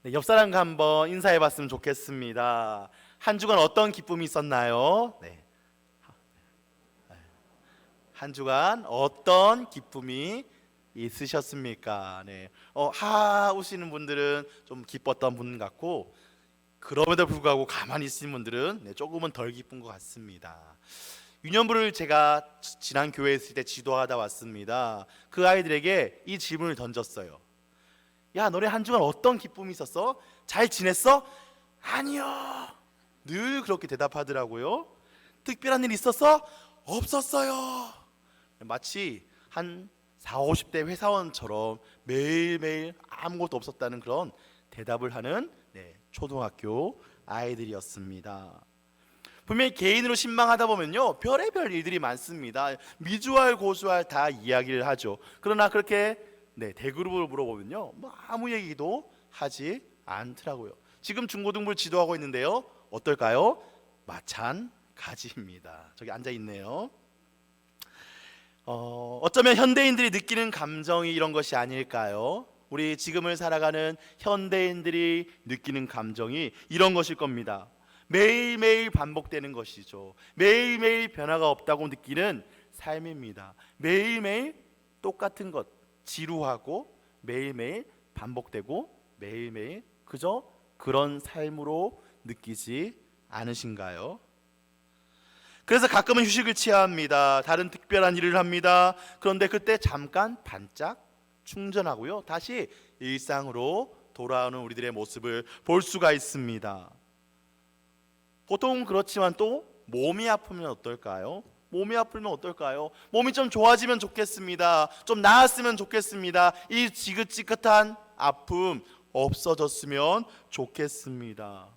네, 옆 사람과 한번 인사해 봤으면 좋겠습니다. 한 주간 어떤 기쁨이 있었나요? 네. 한 주간 어떤 기쁨이 있으셨습니까? 네. 우시는 분들은 좀 기뻤던 분 같고, 그럼에도 불구하고 가만히 있으신 분들은 조금은 덜 기쁜 것 같습니다. 유년부를 제가 지난 교회에 있을 때 지도하다 왔습니다. 그 아이들에게 이 질문을 던졌어요. 야, 너네 한 주간 어떤 기쁨이 있었어? 잘 지냈어? 아니요. 늘 그렇게 대답하더라고요. 특별한 일 있었어? 없었어요. 마치 한 40, 50대 회사원처럼 매일매일 아무것도 없었다는 그런 대답을 하는 초등학교 아이들이었습니다. 분명히 개인으로 신망하다 보면요, 별의별 일들이 많습니다. 미주알 고주알 다 이야기를 하죠. 그러나 그렇게 대그룹으로 물어보면요, 뭐 아무 얘기도 하지 않더라고요. 지금 중고등부를 지도하고 있는데요, 어떨까요? 마찬가지입니다. 저기 앉아 있네요. 어쩌면 현대인들이 느끼는 감정이 이런 것이 아닐까요? 우리 지금을 살아가는 현대인들이 느끼는 감정이 이런 것일 겁니다. 매일매일 반복되는 것이죠. 매일매일 변화가 없다고 느끼는 삶입니다. 매일매일 똑같은 것, 지루하고 매일매일 반복되고 매일매일 그저 그런 삶으로 느끼지 않으신가요? 그래서 가끔은 휴식을 취합니다. 다른 특별한 일을 합니다. 그런데 그때 잠깐 반짝 충전하고요, 다시 일상으로 돌아오는 우리들의 모습을 볼 수가 있습니다. 보통 그렇지만 또 몸이 아프면 어떨까요? 몸이 아프면 어떨까요? 몸이 좀 좋아지면 좋겠습니다. 좀 나았으면 좋겠습니다. 이 지긋지긋한 아픔 없어졌으면 좋겠습니다.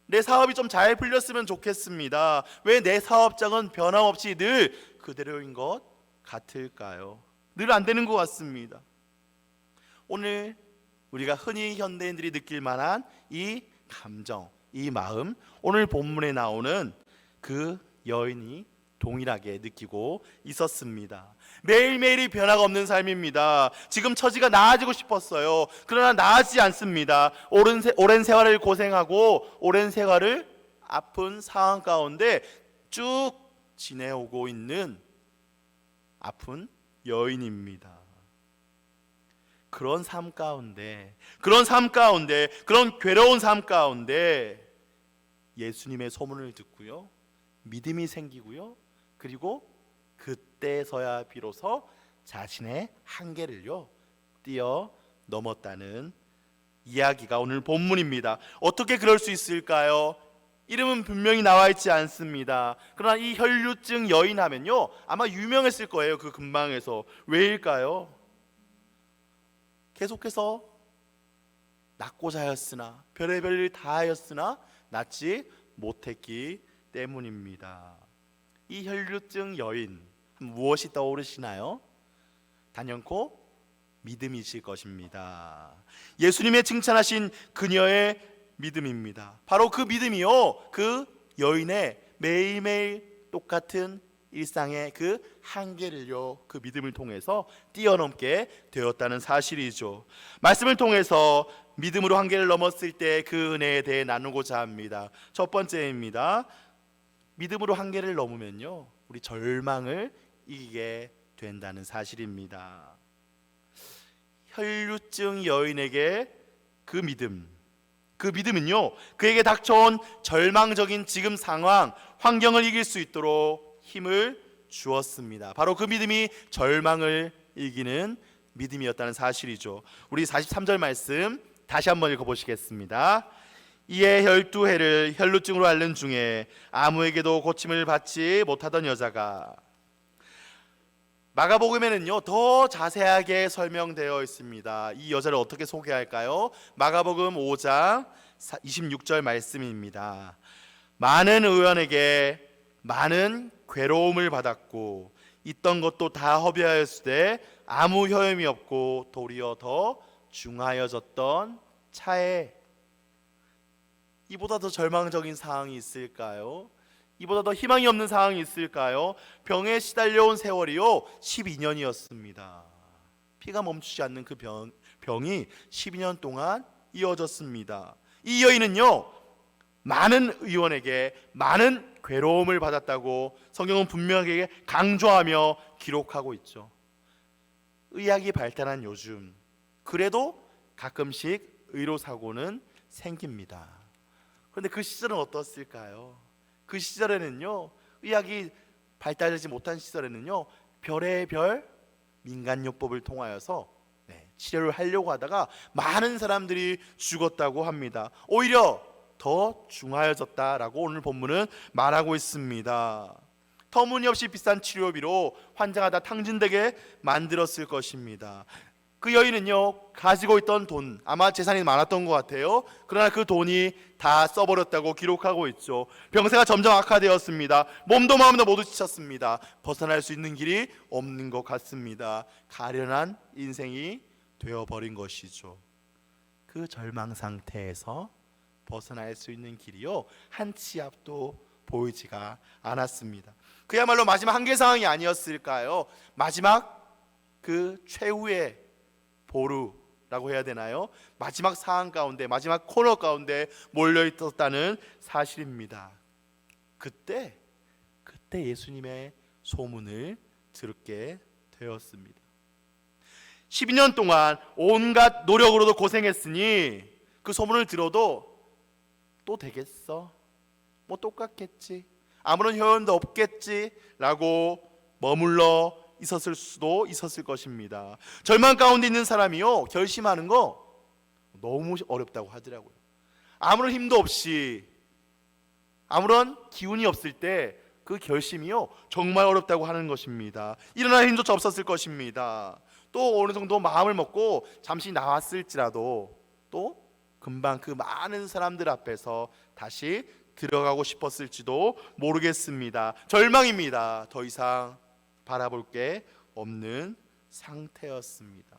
내 사업이 좀 잘 풀렸으면 좋겠습니다. 왜 내 사업장은 변함없이 늘 그대로인 것 같을까요? 늘 안 되는 것 같습니다. 오늘 우리가 흔히 현대인들이 느낄 만한 이 감정, 이 마음, 오늘 본문에 나오는 그 여인이 동일하게 느끼고 있었습니다. 매일매일이 변화가 없는 삶입니다. 지금 처지가 나아지고 싶었어요. 그러나 나아지지 않습니다. 오랜 세월을 고생하고 오랜 세월을 아픈 상황 가운데 쭉 지내오고 있는 아픈 여인입니다. 그런 삶 가운데, 그런 괴로운 삶 가운데 예수님의 소문을 듣고요, 믿음이 생기고요, 그리고 그때서야 비로소 자신의 한계를요 뛰어넘었다는 이야기가 오늘 본문입니다. 어떻게 그럴 수 있을까요? 이름은 분명히 나와 있지 않습니다. 그러나 이 혈류증 여인 하면요, 아마 유명했을 거예요. 그 근방에서. 왜일까요? 계속해서 낳고자 하였으나, 별의별 일 다 하였으나 낳지 못했기 때문입니다. 이 혈류증 여인, 무엇이 떠오르시나요? 단연코 믿음이실 것입니다. 예수님의 칭찬하신 그녀의 믿음입니다. 바로 그 믿음이요, 그 여인의 매일매일 똑같은 일상의 그 한계를요, 그 믿음을 통해서 뛰어넘게 되었다는 사실이죠. 말씀을 통해서 믿음으로 한계를 넘었을 때 그 은혜에 대해 나누고자 합니다. 첫 번째입니다. 믿음으로 한계를 넘으면요, 우리 절망을 이기게 된다는 사실입니다. 혈류증 여인에게 그 믿음은요, 그에게 닥쳐온 절망적인 지금 상황, 환경을 이길 수 있도록 힘을 주었습니다. 바로 그 믿음이 절망을 이기는 믿음이었다는 사실이죠. 우리 43절 말씀 다시 한번 읽어보시겠습니다. 이에 12해를 혈루증으로 앓는 중에 아무에게도 고침을 받지 못하던 여자가, 마가복음에는요 더 자세하게 설명되어 있습니다. 이 여자를 어떻게 소개할까요? 마가복음 5장 26절 말씀입니다. 많은 의원에게 많은 괴로움을 받았고 있던 것도 다 허비하였으되 아무 효험이 없고 도리어 더 중하여졌던 차에. 이보다 더 절망적인 상황이 있을까요? 이보다 더 희망이 없는 상황이 있을까요? 병에 시달려온 세월이요 12년이었습니다. 피가 멈추지 않는 그 병이 12년 동안 이어졌습니다. 이 여인은요, 많은 의원에게 많은 괴로움을 받았다고 성경은 분명하게 강조하며 기록하고 있죠. 의학이 발달한 요즘, 그래도 가끔씩 의료사고는 생깁니다. 그런데 그 시절은 어떻을까요? 그 시절에는요, 의학이 발달하지 못한 시절에는요, 별의별 민간요법을 통하여서 치료를 하려고 하다가 많은 사람들이 죽었다고 합니다. 오히려 더 중하여졌다라고 오늘 본문은 말하고 있습니다. 터무니없이 비싼 치료비로 환자가 다 탕진되게 만들었을 것입니다. 그 여인은요, 가지고 있던 돈, 아마 재산이 많았던 것 같아요. 그러나 그 돈이 다 써버렸다고 기록하고 있죠. 병세가 점점 악화되었습니다. 몸도 마음도 모두 지쳤습니다. 벗어날 수 있는 길이 없는 것 같습니다. 가련한 인생이 되어버린 것이죠. 그 절망 상태에서 벗어날 수 있는 길이요, 한 치 앞도 보이지가 않았습니다. 그야말로 마지막 한계 상황이 아니었을까요? 마지막 그 최후의 보루라고 해야 되나요? 마지막 상황 가운데, 마지막 코너 가운데 몰려있었다는 사실입니다. 그때 예수님의 소문을 듣게 되었습니다. 12년 동안 온갖 노력으로도 고생했으니 그 소문을 들어도 또 되겠어? 뭐 똑같겠지, 아무런 효연도 없겠지 라고 머물러 있었을 수도 있었을 것입니다. 절망 가운데 있는 사람이요, 결심하는 거 너무 어렵다고 하더라고요. 아무런 힘도 없이, 아무런 기운이 없을 때 그 결심이요, 정말 어렵다고 하는 것입니다. 일어날 힘조차 없었을 것입니다. 또 어느 정도 마음을 먹고 잠시 나왔을지라도 또 금방 그 많은 사람들 앞에서 다시 들어가고 싶었을지도 모르겠습니다. 절망입니다. 더 이상 바라볼 게 없는 상태였습니다.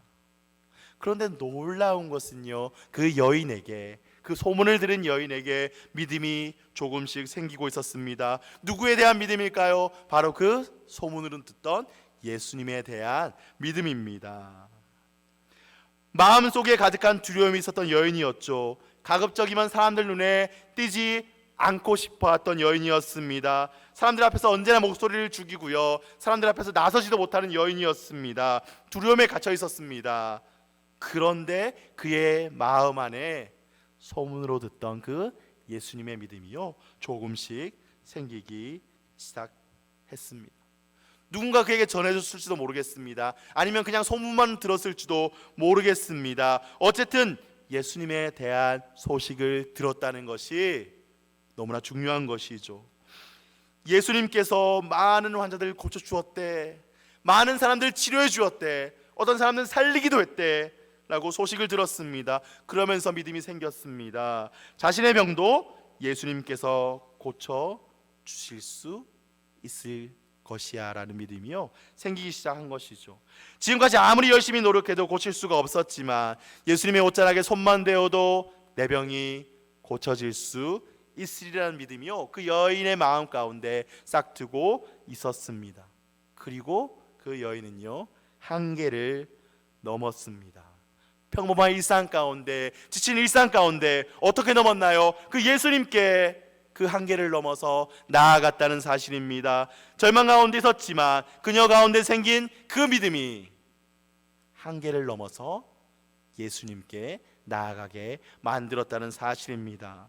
그런데 놀라운 것은요, 그 여인에게, 그 소문을 들은 여인에게 믿음이 조금씩 생기고 있었습니다. 누구에 대한 믿음일까요? 바로 그 소문으로 듣던 예수님에 대한 믿음입니다. 마음속에 가득한 두려움이 있었던 여인이었죠. 가급적이면 사람들 눈에 띄지 않고 싶어했던 여인이었습니다. 사람들 앞에서 언제나 목소리를 죽이고요, 사람들 앞에서 나서지도 못하는 여인이었습니다. 두려움에 갇혀 있었습니다. 그런데 그의 마음 안에 소문으로 듣던 그 예수님의 믿음이요, 조금씩 생기기 시작했습니다. 누군가 그에게 전해줬을지도 모르겠습니다. 아니면 그냥 소문만 들었을지도 모르겠습니다. 어쨌든 예수님에 대한 소식을 들었다는 것이 너무나 중요한 것이죠. 예수님께서 많은 환자들을 고쳐주었대, 많은 사람들을 치료해 주었대, 어떤 사람들은 살리기도 했대 라고 소식을 들었습니다. 그러면서 믿음이 생겼습니다. 자신의 병도 예수님께서 고쳐주실 수 있을 것이야 라는 믿음이요, 생기기 시작한 것이죠. 지금까지 아무리 열심히 노력해도 고칠 수가 없었지만 예수님의 옷자락에 손만 대어도 내 병이 고쳐질 수 있으리라는 믿음이요, 그 여인의 마음 가운데 싹트고 있었습니다. 그리고 그 여인은요, 한계를 넘었습니다. 평범한 일상 가운데, 지친 일상 가운데 어떻게 넘었나요? 그 예수님께 그 한계를 넘어서 나아갔다는 사실입니다. 절망 가운데 있었지만 그녀 가운데 생긴 그 믿음이 한계를 넘어서 예수님께 나아가게 만들었다는 사실입니다.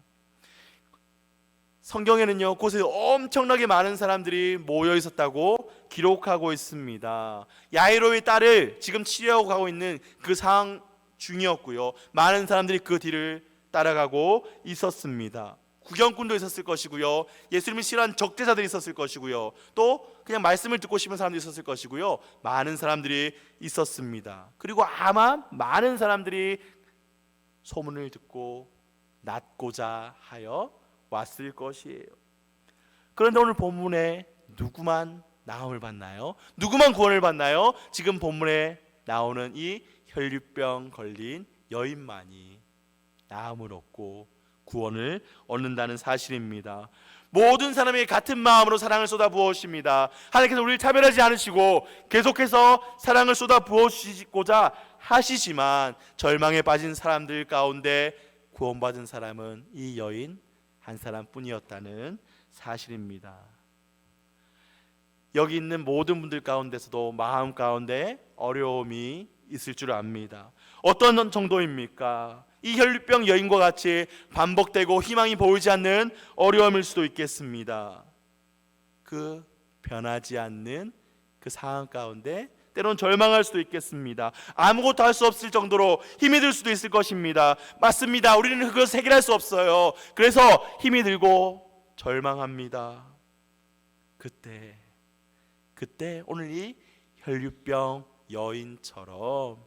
성경에는요, 곳에 엄청나게 많은 사람들이 모여 있었다고 기록하고 있습니다. 야이로의 딸을 지금 치료하고 가고 있는 그 상황 중이었고요, 많은 사람들이 그 뒤를 따라가고 있었습니다. 구경꾼도 있었을 것이고요, 예수님을 싫어하는 적대자들이 있었을 것이고요, 또 그냥 말씀을 듣고 싶은 사람도 있었을 것이고요, 많은 사람들이 있었습니다. 그리고 아마 많은 사람들이 소문을 듣고 낫고자 하여 왔을 것이에요. 그런데 오늘 본문에 누구만 나음을 받나요? 누구만 구원을 받나요? 지금 본문에 나오는 이 혈류병 걸린 여인만이 나음을 얻고 구원을 얻는다는 사실입니다. 모든 사람에게 같은 마음으로 사랑을 쏟아부으십니다. 하나님께서 우리를 차별하지 않으시고 계속해서 사랑을 쏟아부으시고자 하시지만 절망에 빠진 사람들 가운데 구원받은 사람은 이 여인 한 사람뿐이었다는 사실입니다. 여기 있는 모든 분들 가운데서도 마음 가운데 어려움이 있을 줄 압니다. 어떤 정도입니까? 이 혈류병 여인과 같이 반복되고 희망이 보이지 않는 어려움일 수도 있겠습니다. 그 변하지 않는 그 상황 가운데 때론 절망할 수도 있겠습니다. 아무것도 할 수 없을 정도로 힘이 들 수도 있을 것입니다. 맞습니다. 우리는 그것을 해결할 수 없어요. 그래서 힘이 들고 절망합니다. 그때 오늘 이 혈류병 여인처럼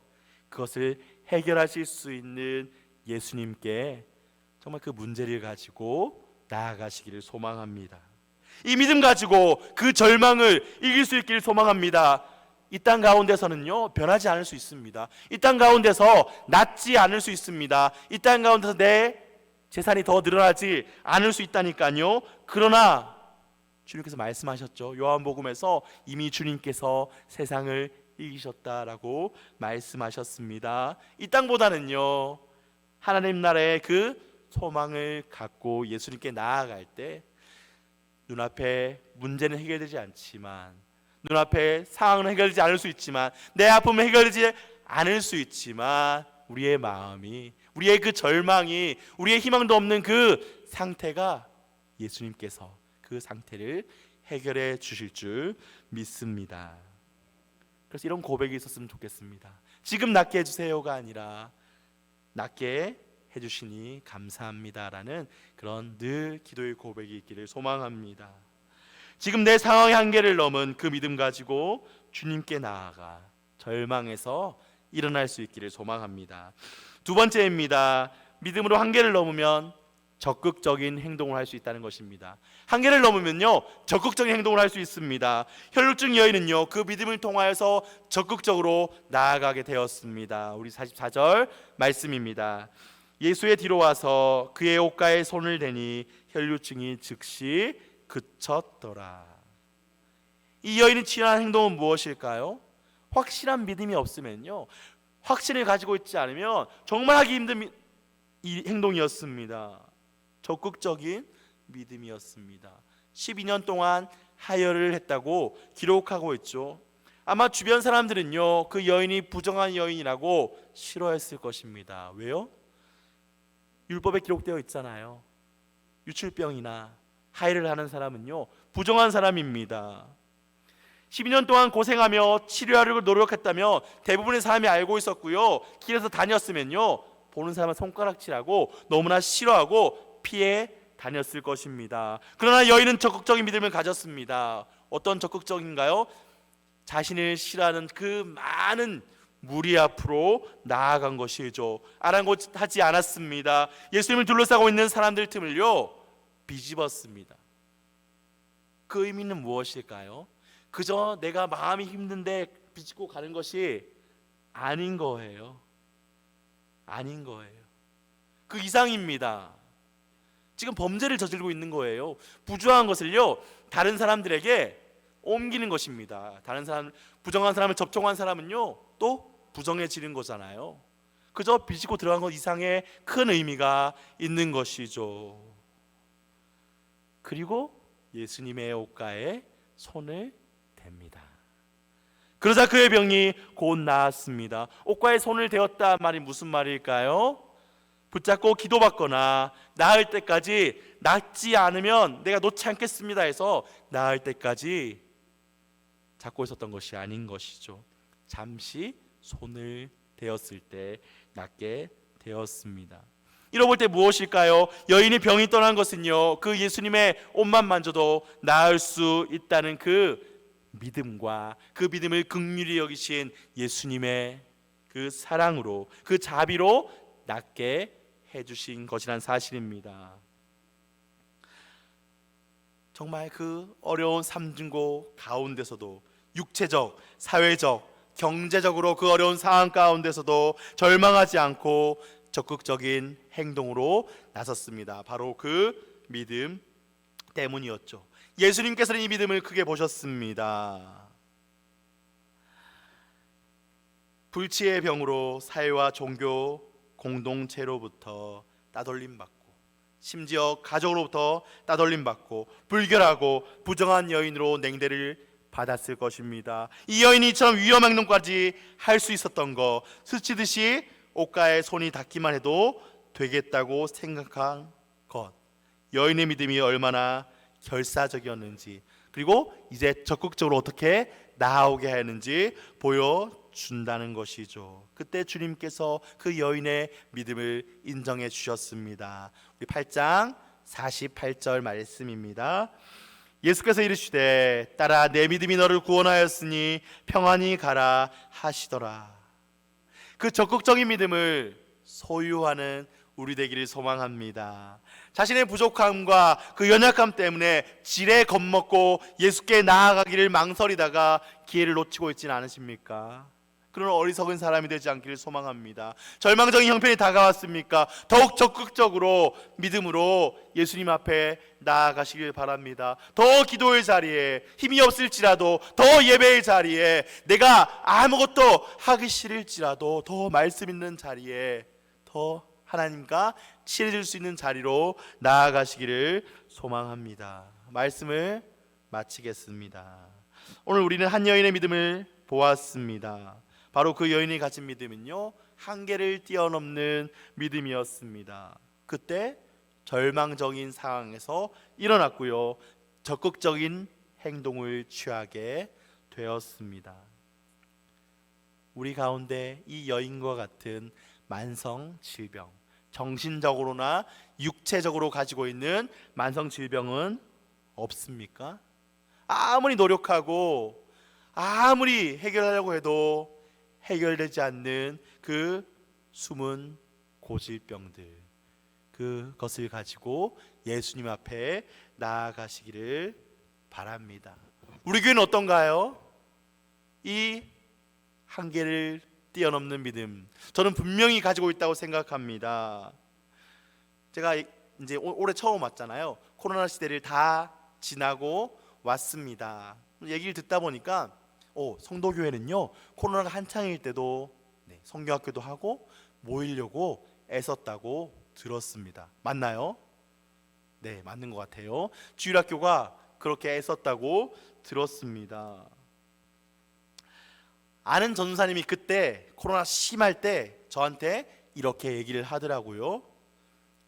그것을 해결하실 수 있는 예수님께 정말 그 문제를 가지고 나아가시기를 소망합니다. 이 믿음 가지고 그 절망을 이길 수 있기를 소망합니다. 이 땅 가운데서는요 변하지 않을 수 있습니다. 이 땅 가운데서 낫지 않을 수 있습니다. 이 땅 가운데서 내 재산이 더 늘어나지 않을 수 있다니까요. 그러나 주님께서 말씀하셨죠. 요한복음에서 이미 주님께서 세상을 이기셨다라고 말씀하셨습니다. 이 땅보다는요 하나님 나라의 그 소망을 갖고 예수님께 나아갈 때 눈앞에 문제는 해결되지 않지만, 눈앞에 상황은 해결되지 않을 수 있지만, 내 아픔은 해결되지 않을 수 있지만, 우리의 마음이, 우리의 그 절망이, 우리의 희망도 없는 그 상태가 예수님께서 그 상태를 해결해 주실 줄 믿습니다. 그래서 이런 고백이 있었으면 좋겠습니다. 지금 낫게 해주세요가 아니라 낫게 해주시니 감사합니다라는 그런 늘 기도의 고백이 있기를 소망합니다. 지금 내 상황의 한계를 넘은 그 믿음 가지고 주님께 나아가 절망에서 일어날 수 있기를 소망합니다. 두 번째입니다. 믿음으로 한계를 넘으면 적극적인 행동을 할 수 있다는 것입니다. 한계를 넘으면요 적극적인 행동을 할 수 있습니다. 혈루증 여인은요 그 믿음을 통하여서 적극적으로 나아가게 되었습니다. 우리 44절 말씀입니다. 예수의 뒤로 와서 그의 옷가에 손을 대니 혈루증이 즉시 그쳤더라. 이 여인이 취한 행동은 무엇일까요? 확실한 믿음이 없으면요, 확신을 가지고 있지 않으면 정말 하기 힘든 이 행동이었습니다. 적극적인 믿음이었습니다. 12년 동안 하혈을 했다고 기록하고 있죠. 아마 주변 사람들은요 그 여인이 부정한 여인이라고 싫어했을 것입니다. 왜요? 율법에 기록되어 있잖아요. 유출병이나 하혈을 하는 사람은요 부정한 사람입니다. 12년 동안 고생하며 치료하려고 노력했다며 대부분의 사람이 알고 있었고요, 길에서 다녔으면요 보는 사람은 손가락질하고 너무나 싫어하고 피해 다녔을 것입니다. 그러나 여인은 적극적인 믿음을 가졌습니다. 어떤 적극적인가요? 자신을 싫어하는 그 많은 무리 앞으로 나아간 것이죠. 아랑곳하지 않았습니다. 예수님을 둘러싸고 있는 사람들 틈을요 비집었습니다. 그 의미는 무엇일까요? 그저 내가 마음이 힘든데 비집고 가는 것이 아닌 거예요. 아닌 거예요. 그 이상입니다. 지금 범죄를 저지르고 있는 거예요. 부정한 것을요 다른 사람들에게 옮기는 것입니다. 다른 사람, 부정한 사람을 접촉한 사람은요 또 부정해지는 거잖아요. 그저 비집고 들어간 것 이상의 큰 의미가 있는 것이죠. 그리고 예수님의 옷가에 손을 댑니다. 그러자 그의 병이 곧 나았습니다. 옷가에 손을 대었다 말이 무슨 말일까요? 붙잡고 기도받거나 나을 때까지, 낫지 않으면 내가 놓지 않겠습니다 해서 나을 때까지 잡고 있었던 것이 아닌 것이죠. 잠시 손을 대었을 때 낫게 되었습니다. 이러볼 때 무엇일까요? 여인의 병이 떠난 것은요 그 예수님의 옷만 만져도 나을 수 있다는 그 믿음과 그 믿음을 긍휼히 여기신 예수님의 그 사랑으로, 그 자비로 낫게 해주신 것이란 사실입니다. 정말 그 어려운 삼중고 가운데서도 육체적, 사회적, 경제적으로 그 어려운 상황 가운데서도 절망하지 않고 적극적인 행동으로 나섰습니다. 바로 그 믿음 때문이었죠. 예수님께서는 이 믿음을 크게 보셨습니다. 불치의 병으로 사회와 종교 공동체로부터 따돌림 받고, 심지어 가족으로부터 따돌림 받고, 불결하고 부정한 여인으로 냉대를 받았을 것입니다. 이 여인이 이처럼 위험한 행동까지 할 수 있었던 거, 스치듯이 옷가에 손이 닿기만 해도 되겠다고 생각한 것, 여인의 믿음이 얼마나 결사적이었는지, 그리고 이제 적극적으로 어떻게 나아오게 하는지 보여준다는 것이죠. 그때 주님께서 그 여인의 믿음을 인정해 주셨습니다. 우리 8장 48절 말씀입니다. 예수께서 이르시되 딸아 내 믿음이 너를 구원하였으니 평안히 가라 하시더라. 그 적극적인 믿음을 소유하는 우리 되기를 소망합니다. 자신의 부족함과 그 연약함 때문에 지레 겁먹고 예수께 나아가기를 망설이다가 기회를 놓치고 있지는 않으십니까? 그런 어리석은 사람이 되지 않기를 소망합니다. 절망적인 형편이 다가왔습니까? 더욱 적극적으로 믿음으로 예수님 앞에 나아가시길 바랍니다. 더 기도의 자리에 힘이 없을지라도, 더 예배의 자리에, 내가 아무것도 하기 싫을지라도 더 말씀 있는 자리에, 더 하나님과 친해질 수 있는 자리로 나아가시기를 소망합니다. 말씀을 마치겠습니다. 오늘 우리는 한 여인의 믿음을 보았습니다. 바로 그 여인이 가진 믿음은요, 한계를 뛰어넘는 믿음이었습니다. 그때 절망적인 상황에서 일어났고요, 적극적인 행동을 취하게 되었습니다. 우리 가운데 이 여인과 같은 만성 질병, 정신적으로나 육체적으로 가지고 있는 만성 질병은 없습니까? 아무리 노력하고 아무리 해결하려고 해도 해결되지 않는 그 숨은 고질병들, 그것을 가지고 예수님 앞에 나아가시기를 바랍니다. 우리 교회는 어떤가요? 이 한계를 뛰어넘는 믿음, 저는 분명히 가지고 있다고 생각합니다. 제가 이제 올해 처음 왔잖아요. 코로나 시대를 다 지나고 왔습니다. 얘기를 듣다 보니까 성도교회는요, 코로나가 한창일 때도 성경학교도 하고 모이려고 애썼다고 들었습니다. 맞나요? 네, 맞는 것 같아요. 주일학교가 그렇게 애썼다고 들었습니다. 아는 전도사님이 그때 코로나 심할 때 저한테 이렇게 얘기를 하더라고요.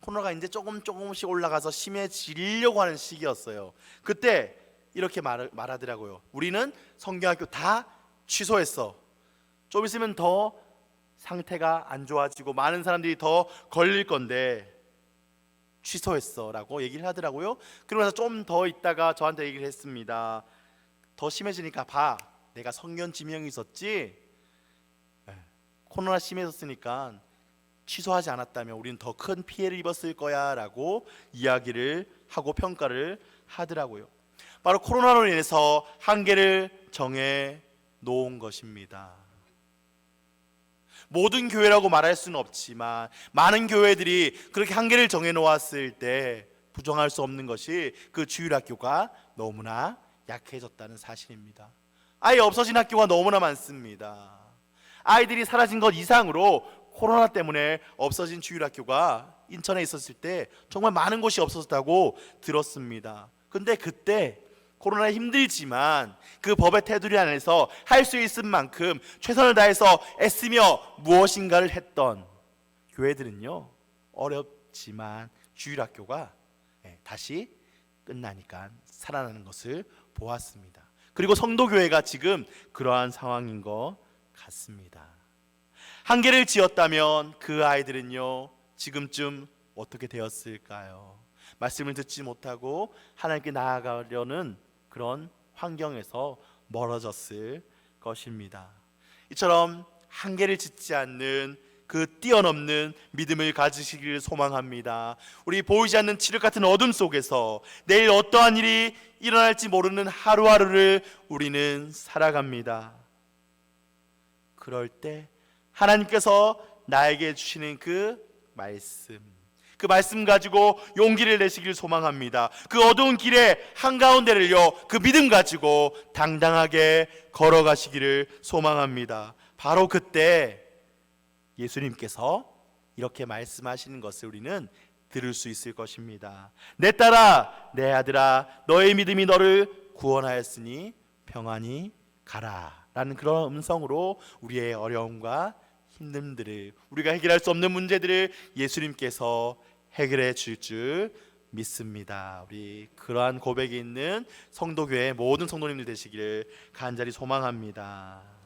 코로나가 이제 조금씩 올라가서 심해지려고 하는 시기였어요. 그때 이렇게 말하더라고요. 우리는 성경학교 다 취소했어. 좀 있으면 더 상태가 안 좋아지고 많은 사람들이 더 걸릴 건데 취소했어 라고 얘기를 하더라고요. 그러면서 좀 더 있다가 저한테 얘기를 했습니다. 더 심해지니까 봐, 내가 성견 지명이 있었지, 코로나 심해졌으니까 취소하지 않았다면 우리는 더 큰 피해를 입었을 거야 라고 이야기를 하고 평가를 하더라고요. 바로 코로나로 인해서 한계를 정해 놓은 것입니다. 모든 교회라고 말할 수는 없지만 많은 교회들이 그렇게 한계를 정해 놓았을 때 부정할 수 없는 것이 그 주일학교가 너무나 약해졌다는 사실입니다. 아예 없어진 학교가 너무나 많습니다. 아이들이 사라진 것 이상으로 코로나 때문에 없어진 주일학교가 인천에 있었을 때 정말 많은 곳이 없어졌다고 들었습니다. 근데 그때 코로나 힘들지만 그 법의 테두리 안에서 할 수 있을 만큼 최선을 다해서 애쓰며 무엇인가를 했던 교회들은요, 어렵지만 주일학교가 다시 끝나니까 살아나는 것을 보았습니다. 그리고 성도교회가 지금 그러한 상황인 것 같습니다. 한계를 지었다면 그 아이들은요, 지금쯤 어떻게 되었을까요? 말씀을 듣지 못하고 하나님께 나아가려는 그런 환경에서 멀어졌을 것입니다. 이처럼 한계를 짓지 않는 그 뛰어넘는 믿음을 가지시기를 소망합니다. 우리 보이지 않는 칠흑 같은 어둠 속에서 내일 어떠한 일이 일어날지 모르는 하루하루를 우리는 살아갑니다. 그럴 때 하나님께서 나에게 주시는 그 말씀 가지고 용기를 내시길 소망합니다. 그 어두운 길의 한가운데를요, 그 믿음 가지고 당당하게 걸어가시기를 소망합니다. 바로 그때 예수님께서 이렇게 말씀하시는 것을 우리는 들을 수 있을 것입니다. 내 딸아, 내 아들아, 너의 믿음이 너를 구원하였으니 평안히 가라 라는 그런 음성으로 우리의 어려움과 힘듦들을, 우리가 해결할 수 없는 문제들을 예수님께서 해결해 줄 믿습니다. 우리 그러한 고백이 있는 성도교회 모든 성도님들 되시기를 간절히 소망합니다.